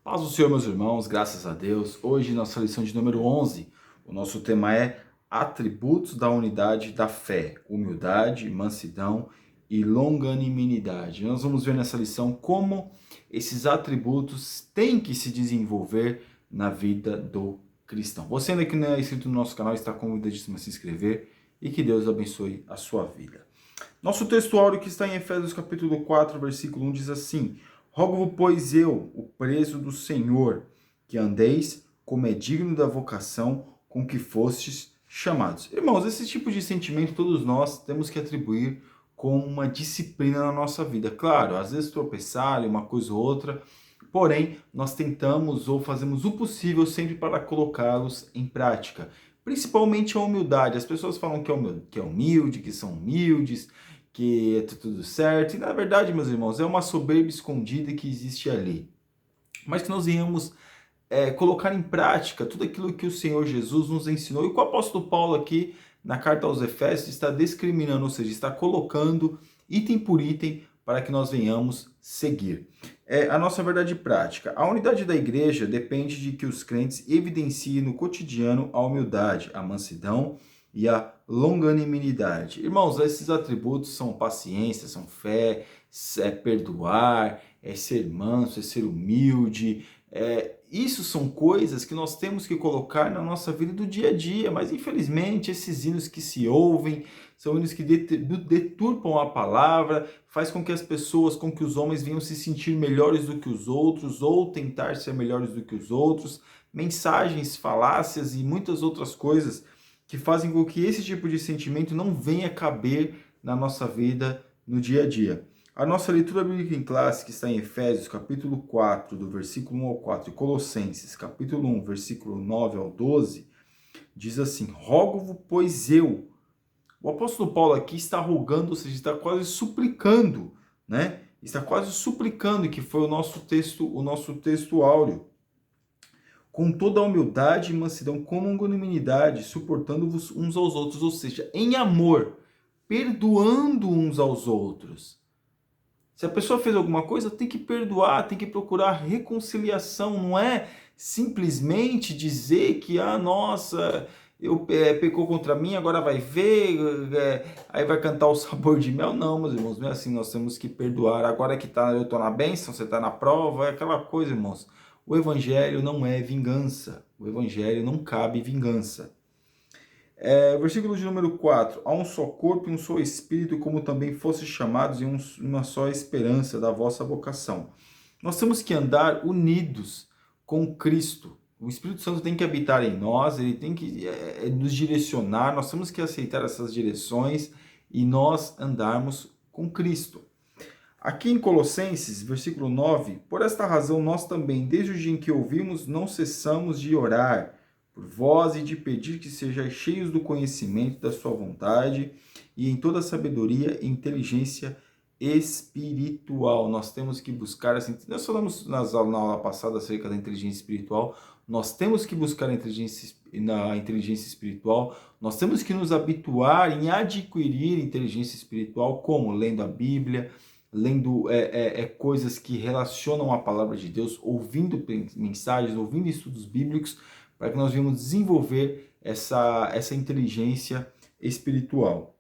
Paz do Senhor, meus irmãos, graças a Deus. Hoje, nossa lição de número 11, o nosso tema é atributos da unidade da fé, humildade, mansidão e longanimidade. Nós vamos ver nessa lição como esses atributos têm que se desenvolver na vida do cristão. Você ainda que não é inscrito no nosso canal, está convidadíssimo a se inscrever e que Deus abençoe a sua vida. Nosso textuário que está em Efésios capítulo 4, versículo 1 diz assim: Rogo-vos, pois eu, o preso do Senhor, que andeis como é digno da vocação com que fostes chamados. Irmãos, esse tipo de sentimento todos nós temos que atribuir como uma disciplina na nossa vida. Claro, às vezes tropeçar, uma coisa ou outra, porém, nós tentamos ou fazemos o possível sempre para colocá-los em prática. Principalmente a humildade. As pessoas falam que é humilde, que são humildes, que tá tudo certo. E na verdade, meus irmãos, é uma soberba escondida que existe ali. Mas que nós venhamos colocar em prática tudo aquilo que o Senhor Jesus nos ensinou. E o apóstolo Paulo aqui, na carta aos Efésios, está discriminando, ou seja, está colocando item por item para que nós venhamos seguir. A nossa verdade prática. A unidade da igreja depende de que os crentes evidenciem no cotidiano a humildade, a mansidão e a longanimidade. Irmãos, esses atributos são paciência, são fé, é perdoar, é ser manso, é ser humilde. Isso são coisas que nós temos que colocar na nossa vida do dia a dia, mas infelizmente esses hinos que se ouvem são hinos que deturpam a palavra, faz com que as pessoas, com que os homens venham se sentir melhores do que os outros ou tentar ser melhores do que os outros, mensagens, falácias e muitas outras coisas que fazem com que esse tipo de sentimento não venha caber na nossa vida no dia a dia. A nossa leitura bíblica em classe, que está em Efésios, capítulo 4, do versículo 1 ao 4, e Colossenses, capítulo 1, versículo 9 ao 12, diz assim: Rogo-vos, pois eu. O apóstolo Paulo aqui está rogando, ou seja, está quase suplicando, né? Está quase suplicando, que foi o nosso texto áureo. Com toda a humildade e mansidão, com longanimidade, suportando-vos uns aos outros, ou seja, em amor, perdoando uns aos outros. Se a pessoa fez alguma coisa, tem que perdoar, tem que procurar reconciliação, não é simplesmente dizer que, nossa, pecou contra mim, agora vai ver, aí vai cantar o sabor de mel. Não, meus irmãos, não é assim, nós temos que perdoar. Agora que eu estou na bênção, você está na prova, é aquela coisa, irmãos. O evangelho não é vingança, o evangelho não cabe vingança. Versículo de número 4. Há um só corpo e um só espírito, como também fossem chamados em uma só esperança da vossa vocação. Nós temos que andar unidos com Cristo. O Espírito Santo tem que habitar em nós, ele tem que nos direcionar, nós temos que aceitar essas direções e nós andarmos com Cristo. Aqui em Colossenses, versículo 9, por esta razão nós também, desde o dia em que ouvimos, não cessamos de orar por vós e de pedir que sejais cheios do conhecimento da sua vontade e em toda sabedoria e inteligência espiritual. Nós temos que buscar, assim, nós falamos na aula passada acerca da inteligência espiritual, nós temos que buscar na inteligência espiritual, nós temos que nos habituar em adquirir inteligência espiritual, como lendo a Bíblia, lendo coisas que relacionam a palavra de Deus, ouvindo mensagens, ouvindo estudos bíblicos, para que nós venhamos desenvolver essa inteligência espiritual.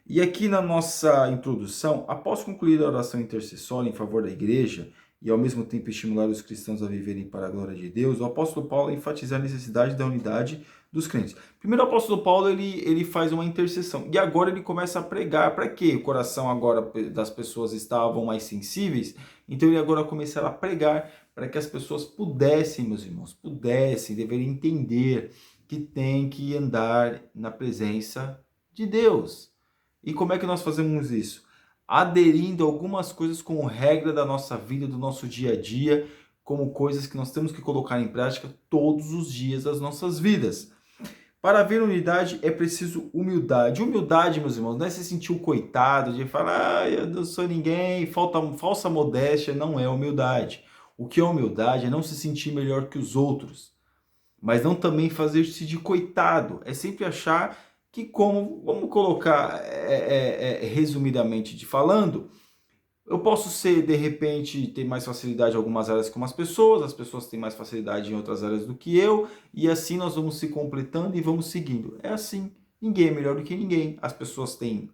E aqui na nossa introdução, após concluir a oração intercessória em favor da igreja e ao mesmo tempo estimular os cristãos a viverem para a glória de Deus, o apóstolo Paulo enfatiza a necessidade da unidade dos crentes. Primeiro o apóstolo Paulo ele faz uma intercessão e agora ele começa a pregar. Para quê? O coração agora das pessoas estavam mais sensíveis, então ele agora começará a pregar para que as pessoas pudessem, meus irmãos, deveriam entender que tem que andar na presença de Deus. E como é que nós fazemos isso? Aderindo a algumas coisas como regra da nossa vida, do nosso dia a dia, como coisas que nós temos que colocar em prática todos os dias das nossas vidas. Para haver unidade é preciso humildade. Humildade, meus irmãos, não é se sentir o coitado de falar, eu não sou ninguém, falsa modéstia, não é humildade. O que é humildade é não se sentir melhor que os outros, mas não também fazer-se de coitado. É sempre achar que, vamos colocar resumidamente falando, Eu posso ser, de repente, ter mais facilidade em algumas áreas com as pessoas têm mais facilidade em outras áreas do que eu, e assim nós vamos se completando e vamos seguindo. É assim, ninguém é melhor do que ninguém. As pessoas têm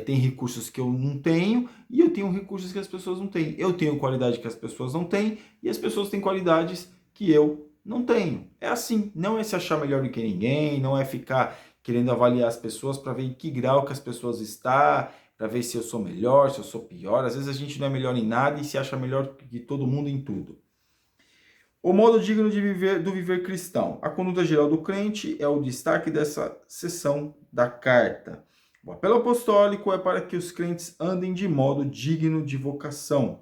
recursos que eu não tenho, e eu tenho recursos que as pessoas não têm. Eu tenho qualidade que as pessoas não têm, e as pessoas têm qualidades que eu não tenho. É assim, não é se achar melhor do que ninguém, não é ficar querendo avaliar as pessoas para ver em que grau que as pessoas estão, para ver se eu sou melhor, se eu sou pior. Às vezes a gente não é melhor em nada e se acha melhor que todo mundo em tudo. O modo digno de viver do viver cristão. A conduta geral do crente é o destaque dessa seção da carta. O apelo apostólico é para que os crentes andem de modo digno de vocação.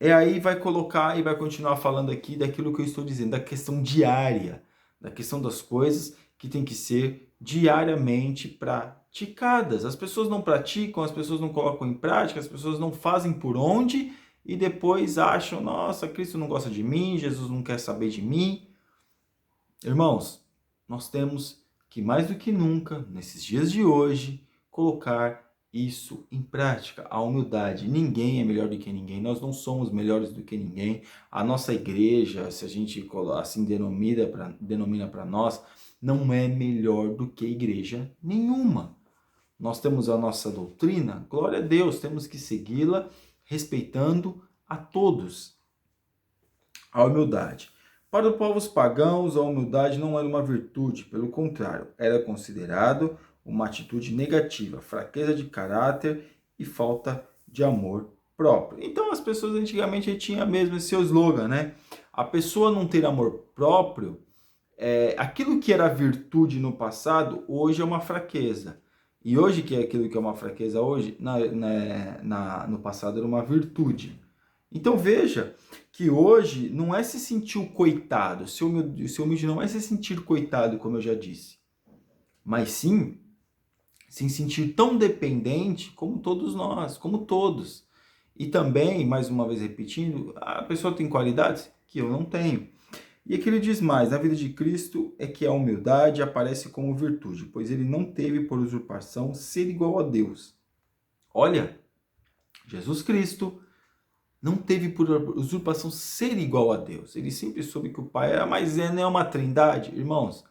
Aí vai colocar e vai continuar falando aqui daquilo que eu estou dizendo, da questão diária, da questão das coisas que tem que ser diariamente praticadas. As pessoas não praticam, as pessoas não colocam em prática, as pessoas não fazem por onde e depois acham, nossa, Cristo não gosta de mim, Jesus não quer saber de mim. Irmãos, nós temos que mais do que nunca, nesses dias de hoje, colocar isso em prática, a humildade. Ninguém é melhor do que ninguém, nós não somos melhores do que ninguém. A nossa igreja, se a gente assim denomina para nós, não é melhor do que igreja nenhuma. Nós temos a nossa doutrina, glória a Deus, temos que segui-la respeitando a todos. A humildade. Para os povos pagãos, a humildade não era uma virtude, pelo contrário, era considerado uma atitude negativa, fraqueza de caráter e falta de amor próprio. Então as pessoas antigamente tinham mesmo esse seu slogan, né? A pessoa não ter amor próprio, aquilo que era virtude no passado, hoje é uma fraqueza. E hoje, que é aquilo que é uma fraqueza hoje, no passado era uma virtude. Então veja que hoje não é se sentir o coitado, ser humilde não é se sentir coitado, como eu já disse, mas sim se sentir tão dependente como todos nós, como todos. E também, mais uma vez repetindo, a pessoa tem qualidades que eu não tenho. E aqui ele diz mais, na vida de Cristo é que a humildade aparece como virtude, pois ele não teve por usurpação ser igual a Deus. Olha, Jesus Cristo não teve por usurpação ser igual a Deus. Ele sempre soube que o Pai era, mas não é uma trindade, irmãos.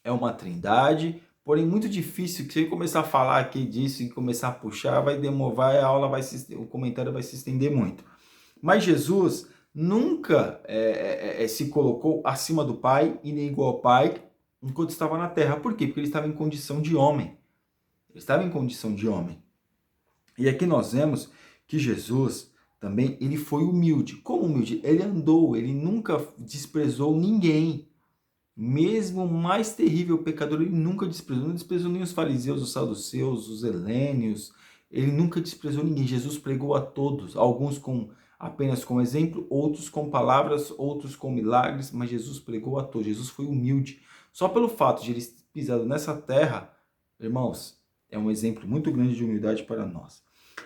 É uma trindade, porém muito difícil que você começar a falar aqui disso e começar a puxar, vai demorar, a aula o comentário vai se estender muito. Mas Jesus nunca se colocou acima do Pai e nem igual ao Pai enquanto estava na Terra. Por quê? Porque ele estava em condição de homem. Ele estava em condição de homem. E aqui nós vemos que Jesus também, ele foi humilde. Como humilde? Ele andou, ele nunca desprezou ninguém. Mesmo o mais terrível pecador, ele nunca desprezou. Não desprezou nem os fariseus, os saduceus, os helênios. Ele nunca desprezou ninguém. Jesus pregou a todos, alguns apenas com exemplo, outros com palavras, outros com milagres, mas Jesus pregou a todos. Jesus foi humilde. Só pelo fato de ele ter pisado nessa terra, irmãos, é um exemplo muito grande de humildade para nós.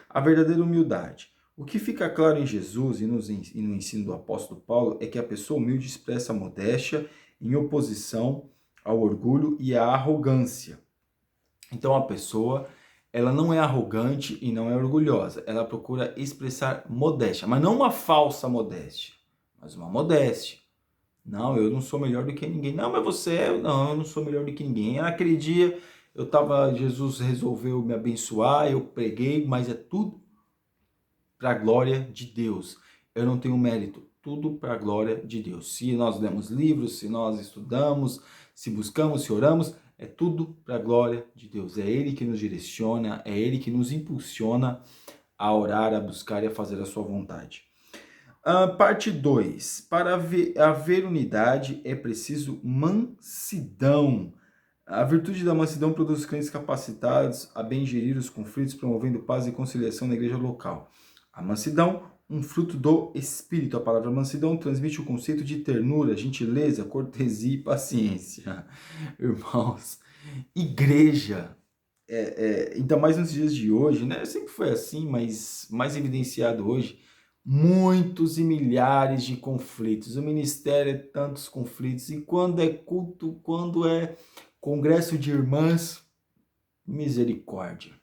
A verdadeira humildade. O que fica claro em Jesus e no ensino do apóstolo Paulo é que a pessoa humilde expressa a modéstia em oposição ao orgulho e à arrogância. Então a pessoa, ela não é arrogante e não é orgulhosa. Ela procura expressar modéstia, mas não uma falsa modéstia, mas uma modéstia. Não, eu não sou melhor do que ninguém. Não, mas você é. Não, eu não sou melhor do que ninguém. Naquele dia, Jesus resolveu me abençoar, eu preguei, mas é tudo para a glória de Deus. Eu não tenho mérito, tudo para a glória de Deus. Se nós lemos livros, se nós estudamos, se buscamos, se oramos, é tudo para a glória de Deus. É Ele que nos direciona, é Ele que nos impulsiona a orar, a buscar e a fazer a sua vontade. Parte 2. Para haver unidade é preciso mansidão. A virtude da mansidão produz crentes capacitados a bem gerir os conflitos, promovendo paz e conciliação na igreja local. A mansidão, um fruto do Espírito. A palavra mansidão transmite o conceito de ternura, gentileza, cortesia e paciência. Irmãos, igreja, ainda mais nos dias de hoje, né? Sempre foi assim, mas mais evidenciado hoje, muitos e milhares de conflitos. O ministério é tantos conflitos, e quando é culto, quando é congresso de irmãs, misericórdia.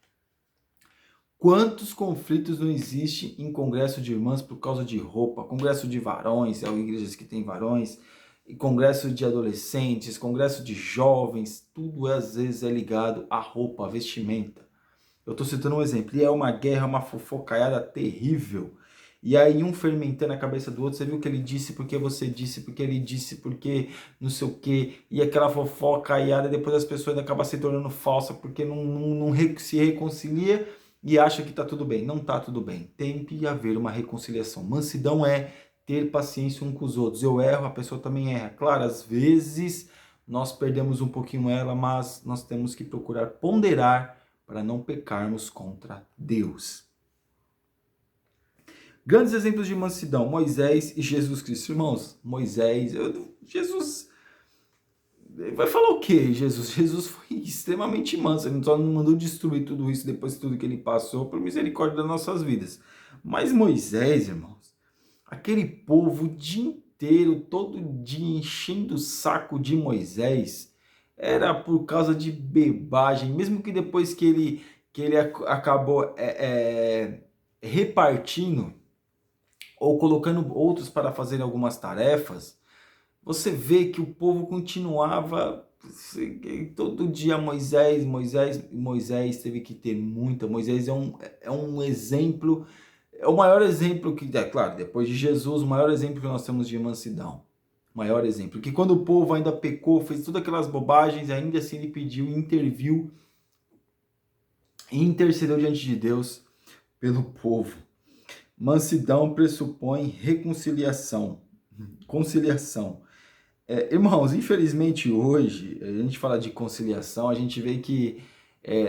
Quantos conflitos não existem em congresso de irmãs por causa de roupa? Congresso de varões, igrejas que têm varões, e congresso de adolescentes, congresso de jovens, tudo às vezes é ligado à roupa, à vestimenta. Eu estou citando um exemplo, e é uma guerra, uma fofocaiada terrível. E aí um fermentando a cabeça do outro, você viu o que ele disse, porque você disse, porque ele disse, porque não sei o quê, e aquela fofocaiada, depois as pessoas acabam se tornando falsas, porque não se reconcilia e acha que está tudo bem. Não está tudo bem, tem que haver uma reconciliação. Mansidão é ter paciência um com os outros. Eu erro, a pessoa também erra. Claro, às vezes nós perdemos um pouquinho ela, mas nós temos que procurar ponderar para não pecarmos contra Deus. Grandes exemplos de mansidão, Moisés e Jesus Cristo. Irmãos, Jesus vai falar o quê, Jesus? Jesus foi extremamente manso, ele só não mandou destruir tudo isso depois de tudo que ele passou, por misericórdia das nossas vidas. Mas Moisés, irmãos, aquele povo o dia inteiro, todo dia enchendo o saco de Moisés, era por causa de bebagem, mesmo que depois que ele acabou repartindo ou colocando outros para fazerem algumas tarefas, você vê que o povo continuava todo dia Moisés teve que ter muita. Moisés é um exemplo, é o maior exemplo que, é claro, depois de Jesus, o maior exemplo que nós temos de mansidão. Maior exemplo, que quando o povo ainda pecou, fez todas aquelas bobagens, ainda assim ele pediu, interviu e intercedeu diante de Deus pelo povo. Mansidão pressupõe reconciliação, conciliação. Irmãos, infelizmente hoje, a gente fala de conciliação, a gente vê que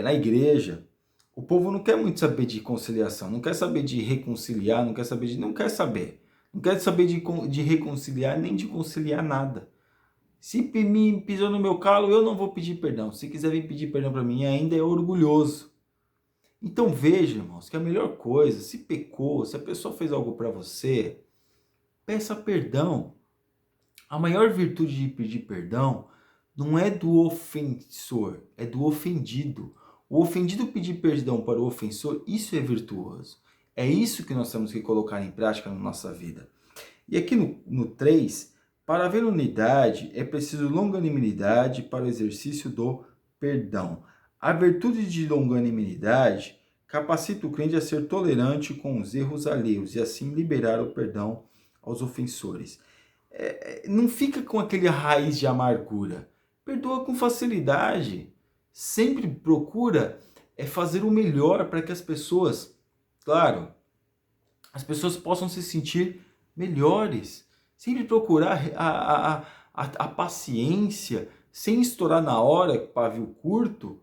na igreja, o povo não quer muito saber de conciliação, não quer saber de reconciliar, não quer saber de reconciliar, nem de conciliar nada. Se me pisou no meu calo, eu não vou pedir perdão. Se quiser vir pedir perdão para mim, ainda é orgulhoso. Então veja, irmãos, que a melhor coisa, se pecou, se a pessoa fez algo para você, peça perdão. A maior virtude de pedir perdão não é do ofensor, é do ofendido. O ofendido pedir perdão para o ofensor, isso é virtuoso. É isso que nós temos que colocar em prática na nossa vida. E aqui no 3, para haver unidade, é preciso longanimidade para o exercício do perdão. A virtude de longanimidade capacita o crente a ser tolerante com os erros alheios e assim liberar o perdão aos ofensores. Não fica com aquele raiz de amargura. Perdoa com facilidade. Sempre procura fazer o melhor para que as pessoas, claro, as pessoas possam se sentir melhores. Sempre procurar a paciência, sem estourar na hora, pavio curto.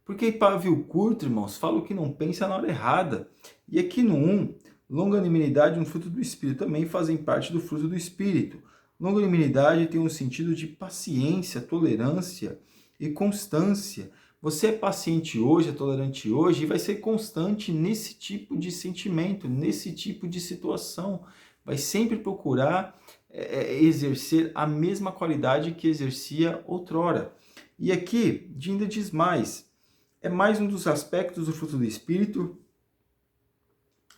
Porque pavio curto, irmãos, fala o que não pensa na hora errada. E aqui no 1, longanimidade e um fruto do Espírito também fazem parte do fruto do Espírito. Longanimidade tem um sentido de paciência, tolerância e constância. Você é paciente hoje, é tolerante hoje e vai ser constante nesse tipo de sentimento, nesse tipo de situação. Vai sempre procurar exercer a mesma qualidade que exercia outrora. E aqui, ainda diz mais, é mais um dos aspectos do fruto do Espírito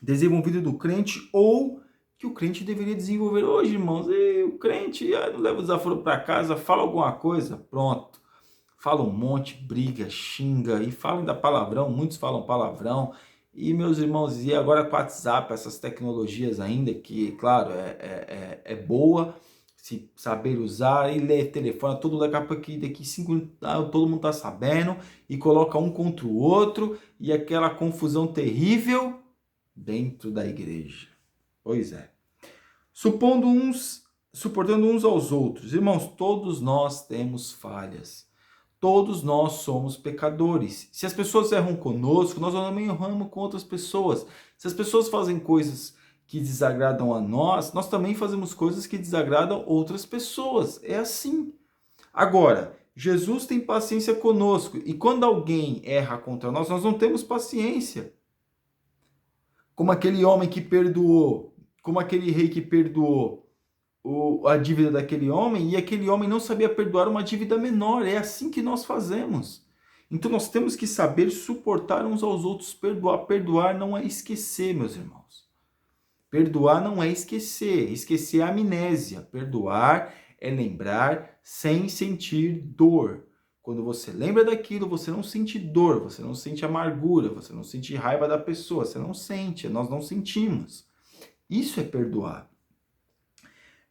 desenvolvido do crente ou que o crente deveria desenvolver hoje, irmãos. O crente não leva o desaforo para casa, fala alguma coisa, pronto. Fala um monte, briga, xinga e fala ainda palavrão, muitos falam palavrão. E meus irmãos, e agora com o WhatsApp, essas tecnologias ainda, que claro, é boa, se saber usar e ler telefone, todo daqui 5 minutos todo mundo está sabendo e coloca um contra o outro e aquela confusão terrível dentro da igreja. Pois é. Suportando uns aos outros. Irmãos, todos nós temos falhas. Todos nós somos pecadores. Se as pessoas erram conosco, nós também erramos com outras pessoas. Se as pessoas fazem coisas que desagradam a nós, nós também fazemos coisas que desagradam outras pessoas. É assim. Agora, Jesus tem paciência conosco. E quando alguém erra contra nós, nós não temos paciência. Como aquele homem que perdoou, como aquele rei que perdoou a dívida daquele homem, e aquele homem não sabia perdoar uma dívida menor. É assim que nós fazemos. Então nós temos que saber suportar uns aos outros, perdoar. Perdoar não é esquecer, meus irmãos. Perdoar não é esquecer. Esquecer é amnésia. Perdoar é lembrar sem sentir dor. Quando você lembra daquilo, você não sente dor, você não sente amargura, você não sente raiva da pessoa, você não sente, nós não sentimos. Isso é perdoar.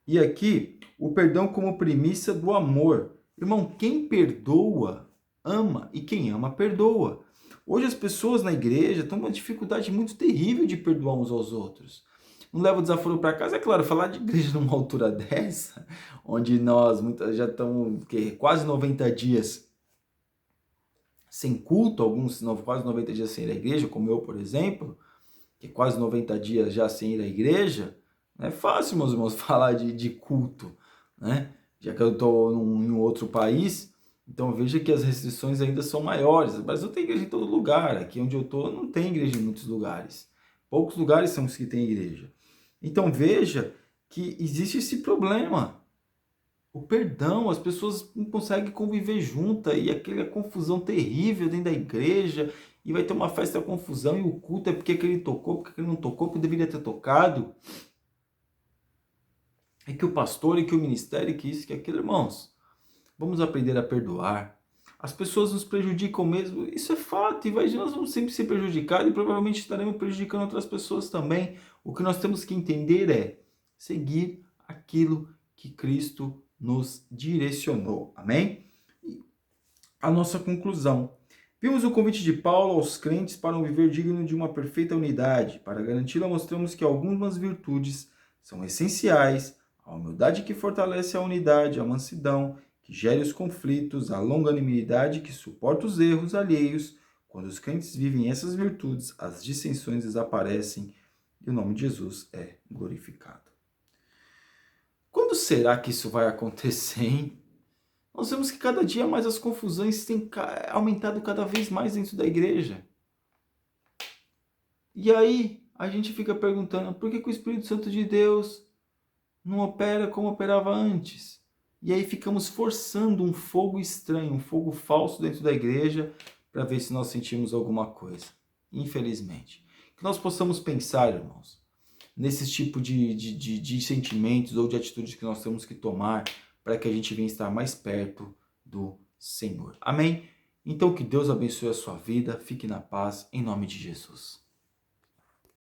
E aqui, o perdão como premissa do amor. Irmão, quem perdoa, ama, e quem ama, perdoa. Hoje as pessoas na igreja estão com uma dificuldade muito terrível de perdoar uns aos outros. Não leva o desaforo para casa, é claro, falar de igreja numa altura dessa, onde nós já estamos quase 90 dias sem culto, alguns quase 90 dias sem ir à igreja, como eu, por exemplo, que quase 90 dias já sem ir à igreja, não é fácil, meus irmãos, falar de culto, né? Já que eu estou em um outro país, então veja que as restrições ainda são maiores. O Brasil tem igreja em todo lugar, aqui onde eu estou não tem igreja em muitos lugares. Poucos lugares são os que têm igreja. Então veja que existe esse problema. O perdão, as pessoas não conseguem conviver juntas e aquela confusão terrível dentro da igreja e vai ter uma festa confusão e o culto é porque ele tocou, porque ele não tocou, porque deveria ter tocado. É que o pastor, e que o ministério, que isso, que aquilo, irmãos. Vamos aprender a perdoar. As pessoas nos prejudicam mesmo, isso é fato, e nós vamos sempre ser prejudicados e provavelmente estaremos prejudicando outras pessoas também. O que nós temos que entender é seguir aquilo que Cristo nos direcionou. Amém? E a nossa conclusão. Vimos o convite de Paulo aos crentes para um viver digno de uma perfeita unidade. Para garanti-la, mostramos que algumas virtudes são essenciais: a humildade que fortalece a unidade, a mansidão que gere os conflitos, a longanimidade que suporta os erros alheios. Quando os crentes vivem essas virtudes, as dissensões desaparecem e o nome de Jesus é glorificado. Quando será que isso vai acontecer, hein? Nós vemos que cada dia mais as confusões têm aumentado cada vez mais dentro da igreja. E aí a gente fica perguntando, por que o Espírito Santo de Deus não opera como operava antes? E aí ficamos forçando um fogo estranho, um fogo falso dentro da igreja para ver se nós sentimos alguma coisa. Infelizmente. Que nós possamos pensar, irmãos, nesses tipos de sentimentos ou de atitudes que nós temos que tomar para que a gente venha estar mais perto do Senhor. Amém? Então que Deus abençoe a sua vida, fique na paz, em nome de Jesus.